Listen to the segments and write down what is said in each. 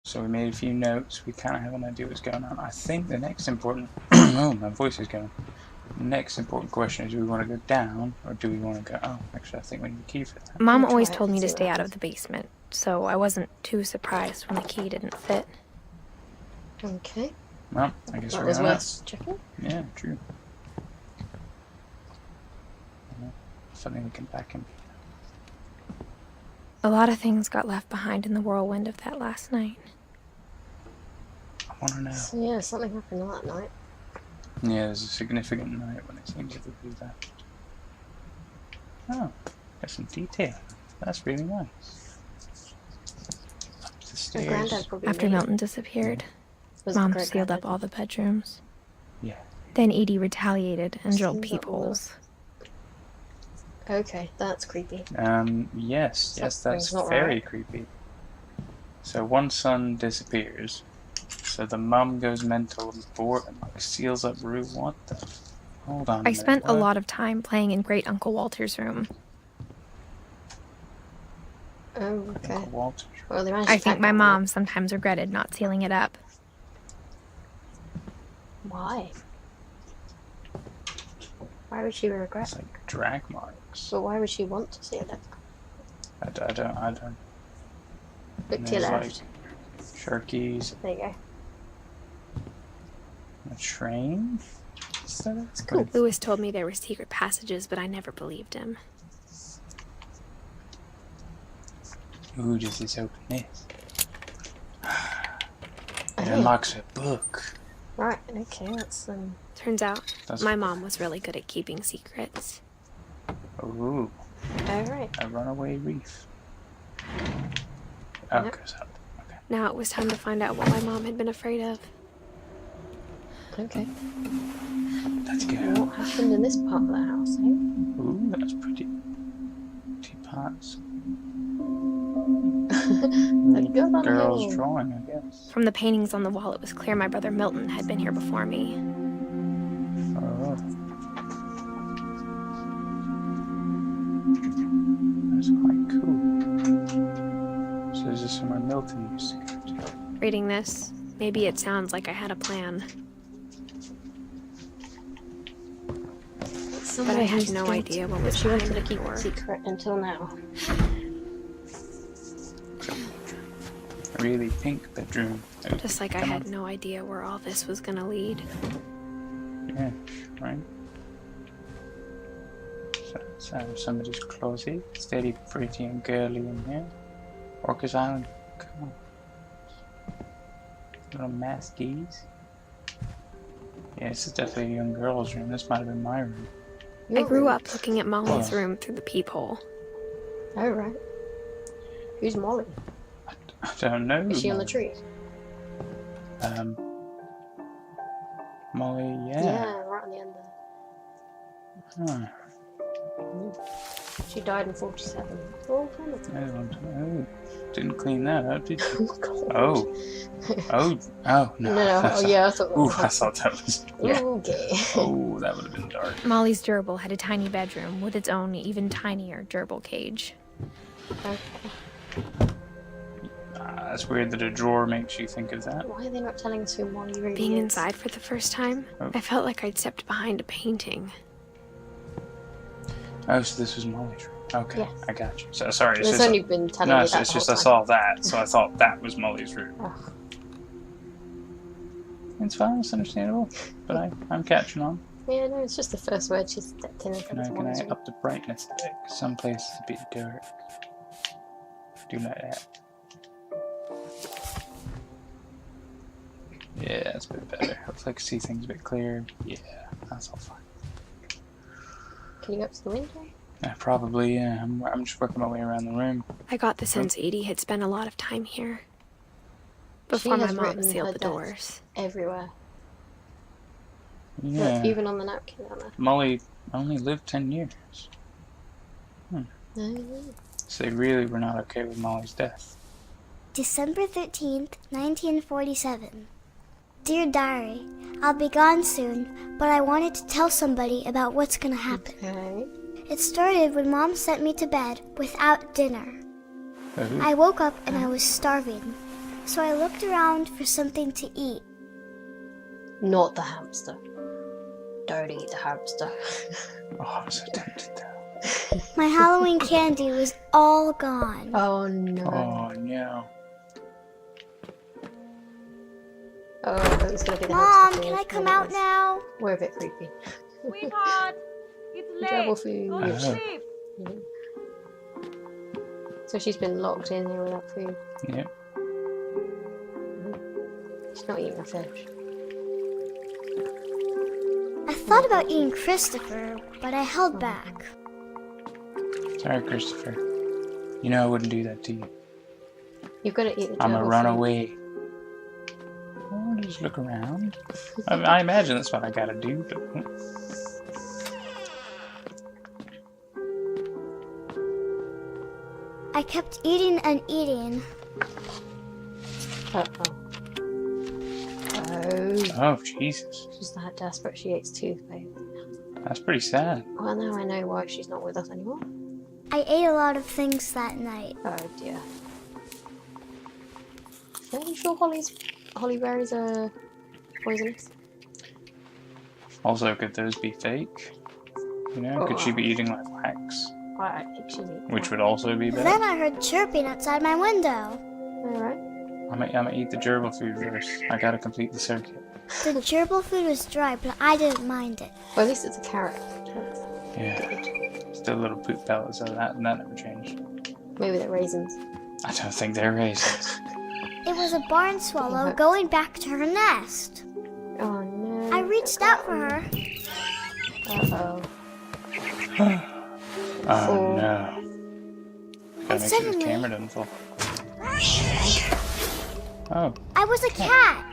So we made a few notes. We kind of have an idea what's going on. I think the next important... oh, my voice is going. The next important question is, do we want to go down, or do we want to go... Oh, actually, I think we need a key for that. Mom always told me to stay out of the basement, so I wasn't too surprised when the key didn't fit. Okay. Well, I guess That we're was going up. worth checking. Yeah, true. Something we can back in. A lot of things got left behind in the whirlwind of that last night. I want to know. So yeah, something happened on that night. Yeah, there's a significant night when it seems to be that. Oh, there's some detail. That's really nice. Up the My stairs. granddad probably After made Milton it. disappeared, Was Mom great sealed granddad. up all the bedrooms. Yeah. Then Edie retaliated and drilled Sealed up peepholes. Okay, that's creepy. Yes, that's Something's not very right. creepy. So one son disappears. So the mum goes mental and like, seals up room. What the? Hold on. I spent a lot of time playing in Great Uncle Walter's room. Oh, okay. Uncle Walter's. Well, they managed I to think tack my that one mom sometimes regretted not sealing it up. up. Why? Why would she regret? It's like drag marks. So why would she want to see it? I don't. Look to your There's, left. like, sharkies. There you go. A train. So that's cool. Lewis told me there were secret passages, but I never believed him. Ooh, does this open this? It Oh. unlocks a book. Right, okay, that's Turns out, That's my mom was really good at keeping secrets. Ooh, alright. a runaway reef. Oh, it Yep. goes up. Okay. Now it was time to find out what my mom had been afraid of. Okay. Let's go. What happened in this part of the house, eh? Ooh, that's pretty. Teapots. That girl on the Girl's hill. drawing, I guess. From the paintings on the wall, it was clear my brother Milton had been here before me. Oh. That's quite cool. So this is somewhere Milton used to go to. Reading this, maybe it sounds like I had a plan, but I had no idea what was She wanted to behind keep the door. it secret until now. A really pink bedroom. Oh, Just like I come had on. no idea where all this was gonna lead. Yeah, right. So somebody's closet. Steady, pretty, and girly in here. Orcas Island. Come on. Little maskies. Yeah, this is definitely a young girl's room. This might have been my room. I grew up looking at Molly's room through the peephole. Oh, right. Who's Molly? I don't know. Is she on the tree? Molly, yeah. Yeah, right on the end there. Huh. She died in 47. Oh, Oh, didn't clean that up, did you? God. Oh, no. No, oh yeah, I thought that Ooh, was I thought that was. Yeah. okay. Oh, that would have been dark. Molly's gerbil had a tiny bedroom with its own even tinier gerbil cage. Okay. That's weird that a drawer makes you think of that. Why are they not telling us who Molly really Being is? inside for the first time, Oh. I felt like I'd stepped behind a painting. Oh, so this was Molly's room. Okay, Yes. I got you. So sorry, it's There's just only been telling no, me it's that it's the just I whole saw that, so I thought that was Molly's room. Ugh. It's fine, it's understandable, but I'm catching on. Yeah, no, it's just the first word she stepped in and Can I up the brightness a bit? 'Cause some places a bit dark. Do like that. Yeah, that's a bit better. Hopefully I can see things a bit clearer. Yeah, that's all fine. Can you go up to the window? Yeah, probably, yeah. I'm just working my way around the room. I got the sense Edie had spent a lot of time here. Before She my has mom written sealed her the death doors. everywhere. Yeah. Look, even on the napkin on there. Molly only lived 10 years. So they really were not okay with Molly's death. December 13th, 1947. Dear Diary, I'll be gone soon, but I wanted to tell somebody about what's gonna happen. Okay. It started when Mom sent me to bed without dinner. Oh, I woke up and I was starving. so I looked around for something to eat. Not the hamster. Don't eat the hamster. Oh, I'm so tempted though. My Halloween candy was all gone. Oh no. Oh no. Oh, I thought it was gonna be the Mom, hamster. can food. I come No, it out was- now? We're a bit creepy. Sweetheart, it's Trouble late. food. Go to Oh. sleep. Mhm. So she's been locked in here without food. Yep. She's not eating her fish. I thought about eating Christopher, but I held back. Sorry, Christopher. You know I wouldn't do that to you. You've got to eat the I'm a gerbil runaway. Oh, just look around. I imagine that's what I gotta do. But... I kept eating and eating. food. Oh. Oh, Jesus. She's that desperate she eats toothpaste. That's pretty sad. Well, now I know why she's not with us anymore. I ate a lot of things that night. Oh dear. Are you sure holly berries are poisonous? Also, could those be fake? You know, could she be eating like wax? I think she's eating. Which would also be bad. Then I heard chirping outside my window. Alright. I'm gonna eat the gerbil food first. I gotta complete the circuit. The gerbil food was dry, but I didn't mind it. Well, at least it's a carrot. That's Yeah. good. Still little poop pellets of that, and that never changed. Maybe they're raisins. I don't think they're raisins. It was a barn swallow What? going back to her nest. Oh no. I reached out for her. Uh-oh. Oh no. Gotta make sure the suddenly- camera doesn't fall. Oh, I was a cat.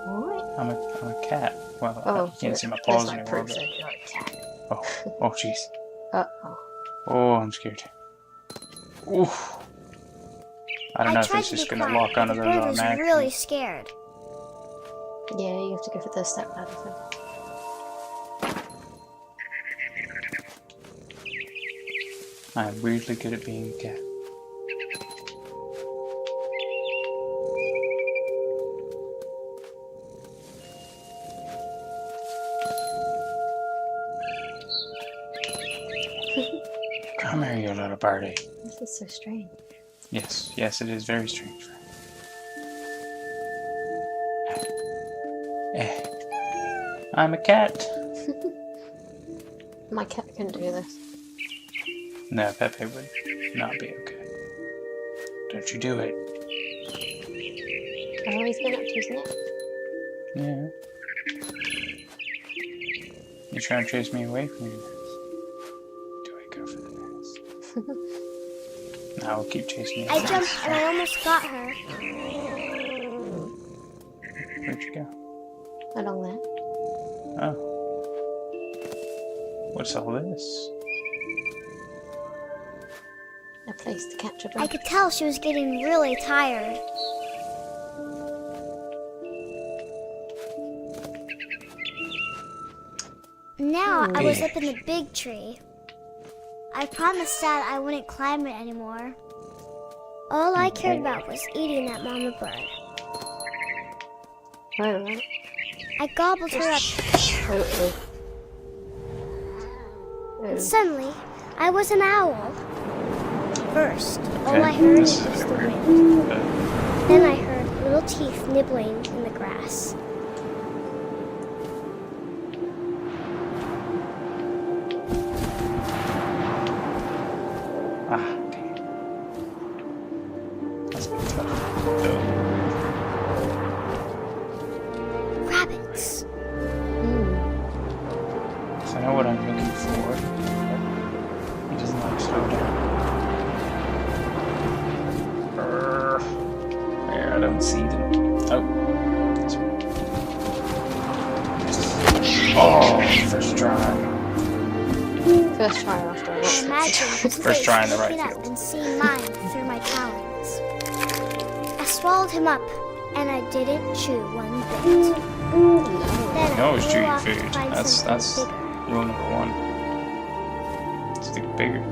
What? I'm a cat. Well, Oh, you can't see my that's paws like anymore. proof But... that you're a cat. Oh, jeez. Uh-oh. Oh, I'm scared. Oof. I don't know if tried it's to just be gonna quiet, lock onto but those the bird was automatically. really scared. Yeah, you have to go for the step ladder thing. I'm weirdly good at being a cat. Come here, you little birdie. This is so strange. Yes, it is very strange. I'm a cat. My cat can do this. No, Pepe would not be okay. Don't you do it. Oh, he's been up to his neck. Yeah. You trying to chase me away from your nest? Do I go for the nest? No, I'll keep chasing you. I jumped and I almost got her. Where'd you go? Along there. Oh. What's all this? A place to catch a I bird. could tell she was getting really tired. Now I was up in the big tree. I promised Dad I wouldn't climb it anymore. All I cared about was eating that mama bird. Alright. I gobbled her up, Oh. and suddenly I was an owl. First, all I heard this was is a the bit wind. weird. But Then I heard little teeth nibbling in the grass. dang it. That's been tough. Rabbits. So I know what I'm looking for. But he doesn't like slow down. There, I don't see them. Oh. This one. Oh, first try. First try after a I lot. imagined his First face try in the right looking up field. and seeing mine through my talons. I swallowed him up, and I didn't chew one bit. Then You always I chew flew your off to food. find That's something bigger. rule number one. Let's think bigger.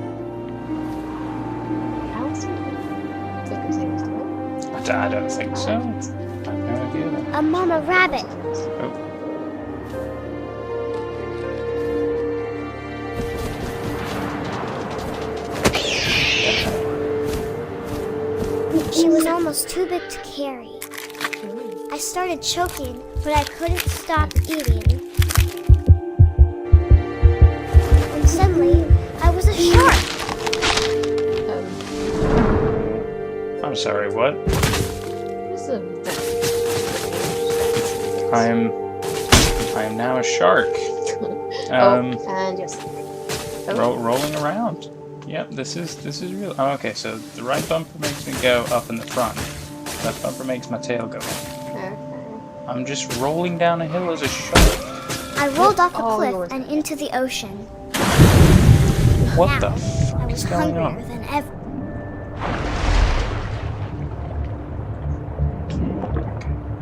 Owls? Bigger things to it. I I don't think so. I have no idea. A mama rabbit. Oh. She was almost too big to carry. I started choking, but I couldn't stop eating. And suddenly, I was a shark. I'm sorry, what? This is a I am now a shark. and yes. Rolling around. Yep, this is real. Oh, okay, so the right bumper makes me go up in the front. Left bumper makes my tail go up. Okay. I'm just rolling down a hill as a shark. I rolled off a Oh, cliff Lord. and into the ocean. What Now, the I fuck was is going hungrier on? than ever.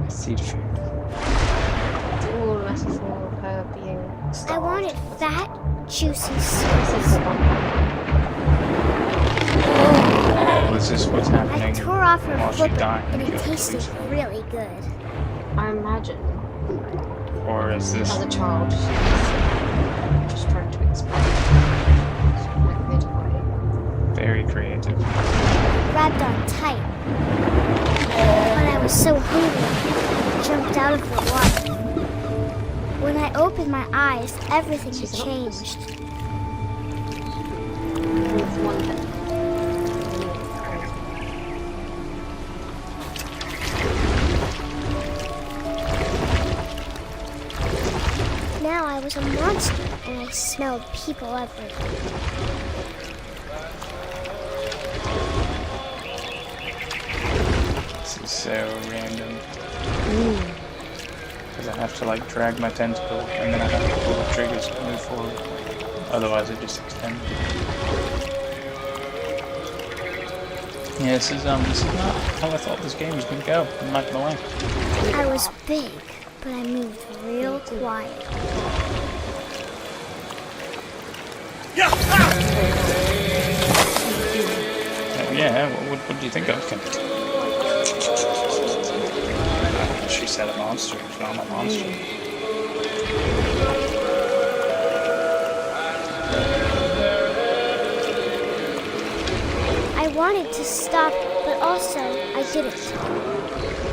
Seed fear. It's all a metaphor of her being I starved. wanted fat, juicy This seeds. is the one. This is what's I happening tore off her while she's flipper, dying. and She it was tasted losing. really good. I imagine Or is this as a child she was just trying to explain it away. very creative? Grabbed on tight. But I was so hungry, I jumped out of the water. When I opened my eyes, everything had She's an octopus. changed. With one head. Now I was a monster, and I smelled people everywhere. This is so random. Because I have to like drag my tentacle and then I have to pull the triggers to move forward. Otherwise it just extends. Yeah, this is not how I thought this game was gonna go. I'm not gonna lie. I was big, but I moved real quiet. Yeah, what do you think I was gonna do? She said a monster, so I'm a monster. I wanted to stop, but also I didn't.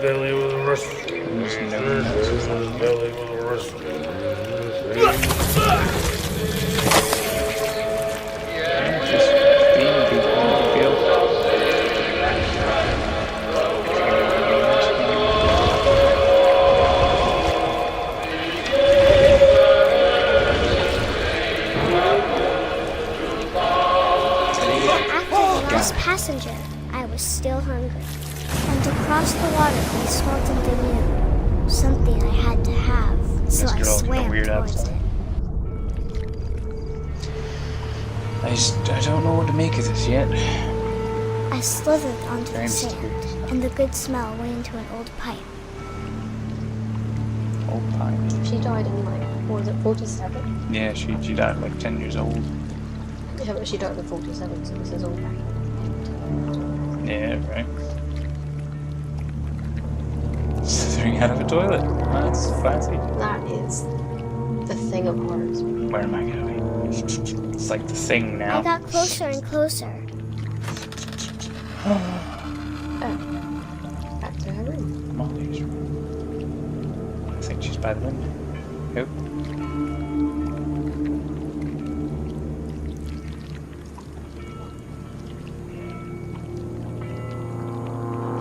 Belly with a rust. Belly with a rust. Just being people, feel. After the last passenger, I was still hungry. And across the water, I smelled something new. Something I had to have, so This I girl's swam weird towards outside. it. I don't know what to make of this yet. I slithered onto Very the sand, mysterious. and the good smell went into an old pipe. Old pine. She died in like, what was it, 47? Yeah, she died like 10 years old. Yeah, but she died in 47, so this is all back. Yeah, right. Slithering out of a toilet. That's fancy. That is the thing of horrors. Where am I going? It's like the thing now. I got closer and closer. Back to her room. Molly's room. I think she's by the window. Nope.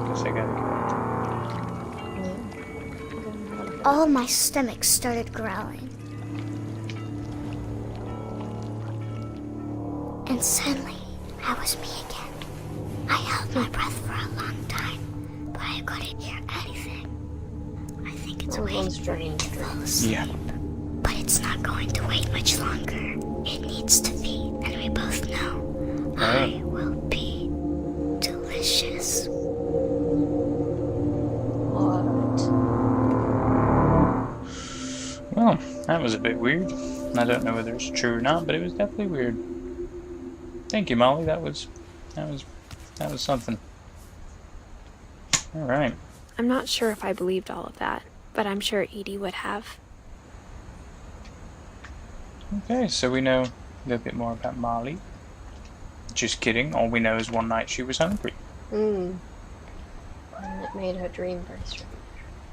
Guess I gotta go. All my stomach started growling. And suddenly, I was me again. I held my breath for a long time, but I couldn't hear anything. I think it's That was one waiting for me strange to fall dream. asleep. Yeah. But it's not going to wait much longer. It needs to be, and we both know I will be delicious. What? Well, that was a bit weird. I don't know whether it's true or not, but it was definitely weird. Thank you, Molly. That was something. All right. I'm not sure if I believed all of that, but I'm sure Edie would have. Okay, so we know a little bit more about Molly. Just kidding. All we know is one night she was hungry. And it made her dream very strange.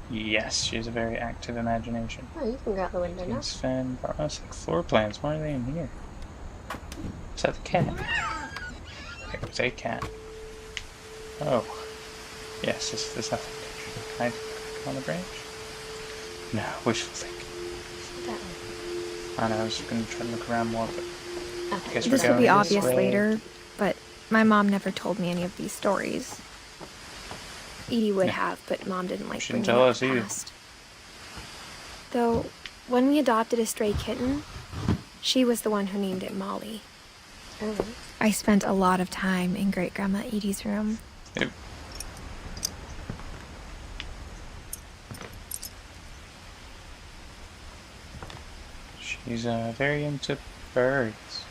Yes, she has a very active imagination. Oh, you can go out the window now. It's fan. That's like floor plans. Why are they in here? Is that the cat? It was a cat. Oh. Yes, there's nothing. Can I on the branch? No, wishful thinking. That I know, I was going to try to look around more, but way. guess This we're will be going obvious way. later, but my mom never told me any of these stories. Edie would have, but Mom didn't like Shouldn't bringing tell up us the either. past. Though, when we adopted a stray kitten, she was the one who named it Molly. Oh, I spent a lot of time in Great Grandma Edie's room. Yep. She's very into birds.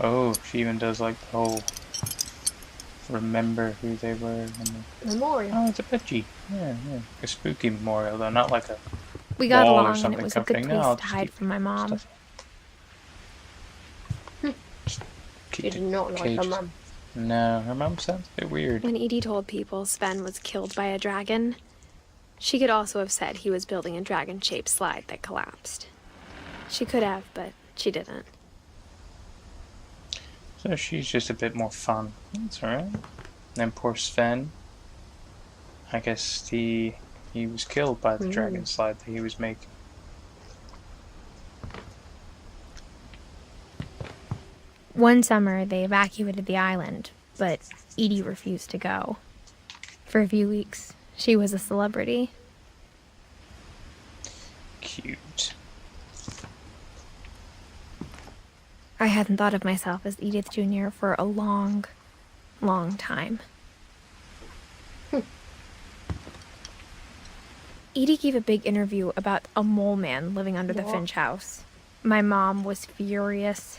Oh, she even does like the whole remember who they were. memorial. Oh, it's a budgie. Yeah. A spooky memorial though, not like a We got wall or along, and something it was a good comforting. place No, I'll to just hide keep from my mom. stuff. Just keep You the did not like her cages. mum. No, her mom sounds a bit weird. When Edie told people Sven was killed by a dragon, she could also have said he was building a dragon-shaped slide that collapsed. She could have, but she didn't. So she's just a bit more fun. That's alright. Then poor Sven. I guess he was killed by the dragon slide that he was making. One summer, they evacuated the island, but Edie refused to go. For a few weeks, she was a celebrity. Cute. I hadn't thought of myself as Edith Jr. for a long, long time. Edie gave a big interview about a mole man living under the Finch house. My mom was furious.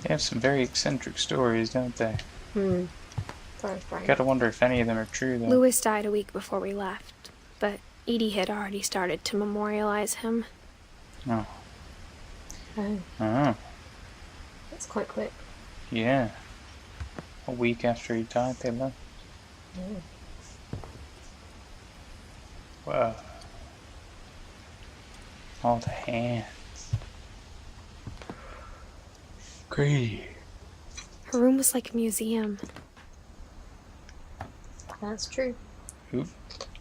They have some very eccentric stories, don't they? Very strange. Gotta wonder if any of them are true, though. Louis died a week before we left, but Edie had already started to memorialize him. Oh. Oh, Oh. that's quite quick. Yeah. A week after he died, they left. Yeah. Whoa. All the hands. Crazy. Her room was like a museum. That's true. Oop.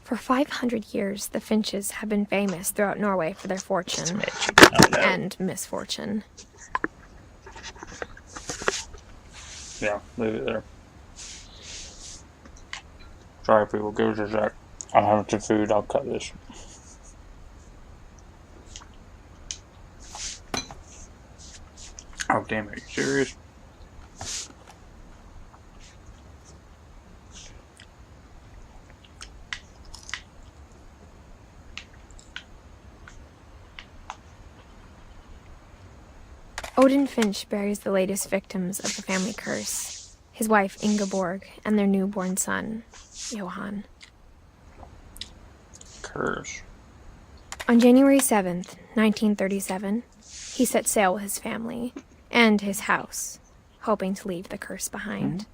For 500 years, the Finches have been famous throughout Norway for their fortune Oh, no. and misfortune. Yeah, leave it there. Sorry, people. Give us a sec. I'm having some food. I'll cut this. Oh, damn. Are you serious? Odin Finch buries the latest victims of the family curse, his wife Ingeborg and their newborn son, Johan. Curse. On January 7th, 1937, he set sail with his family and his house, hoping to leave the curse behind.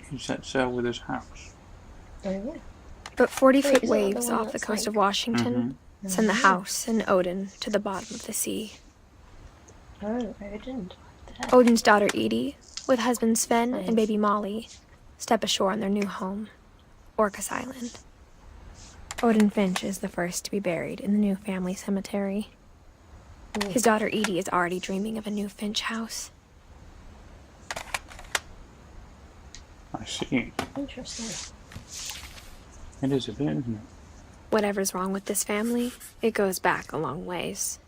He set sail with his house. Oh, yeah. But 40-foot Wait, is that the waves one off the that's coast of like- Washington send the house and Odin to the bottom of the sea. Oh, Odin. Odin's daughter Edie, with husband Sven and baby Molly, step ashore on their new home, Orcas Island. Odin Finch is the first to be buried in the new family cemetery. His daughter Edie is already dreaming of a new Finch house. I see. Interesting. It is a bit, isn't it? Whatever's wrong with this family, it goes back a long ways.